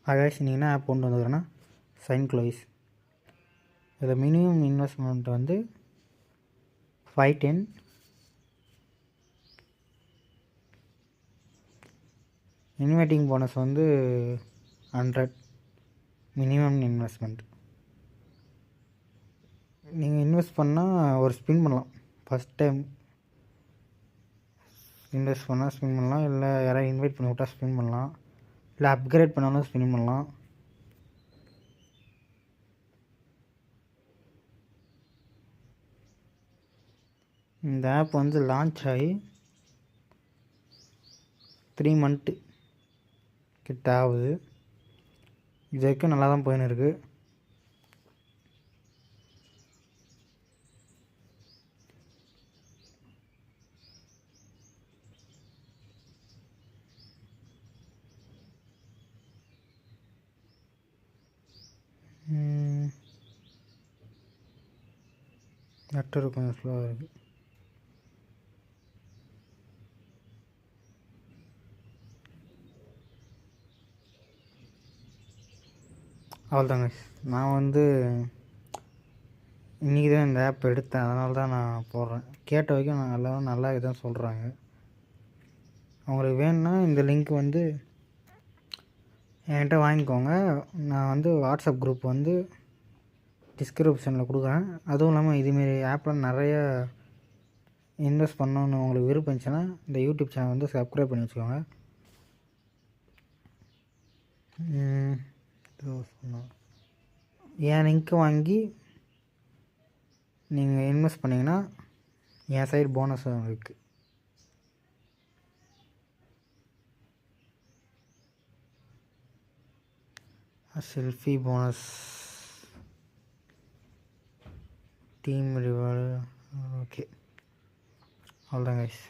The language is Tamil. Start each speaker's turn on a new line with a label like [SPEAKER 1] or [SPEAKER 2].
[SPEAKER 1] அகைஸ் நீங்கள் என்ன ஆப் கொண்டு வந்துக்கிறேன்னா சைன்க்ளோயிஸ். இதில் மினிமம் இன்வெஸ்ட்மெண்ட் வந்து 510. இன்வைட்டிங் போனஸ் வந்து 100 மினிமம் இன்வெஸ்ட்மெண்ட். நீங்கள் இன்வெஸ்ட் பண்ணால் ஒரு ஸ்பின் பண்ணலாம். ஃபஸ்ட் டைம் இன்வெஸ்ட் பண்ணால் ஸ்பின் பண்ணலாம், இல்லை யாராவது இன்வைட் பண்ணி விட்டால் ஸ்பின் பண்ணலாம், இல்லை அப்கிரேட் பண்ணாலும் ஸ்பின் பண்ணலாம். இந்த ஆப் வந்து லான்ச் ஆகி 3 மந்த்து கிட்ட ஆகுது. இது வரைக்கும் நல்லா தான் போயின்னு இருக்குது. நெட்வொர்க் கொஞ்சம் ஸ்லோவாக இருக்குது. அவ்வளோதாங்க. நான் வந்து இன்றைக்கி தான் இந்த ஆப் எடுத்தேன், அதனால தான் நான் போடுறேன். கேட்ட வரைக்கும் நான் எல்லோரும் நல்லா இதுதான் சொல்கிறாங்க. அவங்களுக்கு வேணும்னா இந்த லிங்க் வந்து என்கிட்ட வாங்கிக்கோங்க. நான் வந்து வாட்ஸ்அப் குரூப் வந்து டிஸ்கிரிப்ஷனில் கொடுக்குறேன். அதுவும் இல்லாமல் இதுமாரி ஆப்பில் நிறைய இன்வெஸ்ட் பண்ணணுன்னு உங்களுக்கு விருப்பம் இருந்துச்சுன்னா இந்த யூடியூப் சேனல் வந்து சப்ஸ்கிரைப் பண்ணி வச்சுக்கோங்க. என் லிங்க்கு வாங்கி நீங்கள் இன்வெஸ்ட் பண்ணிங்கன்னா என் சைடு போனஸ் இருக்குது. Selfie bonus, team reward. Okay, அவ்வளோதான் கைஸ்.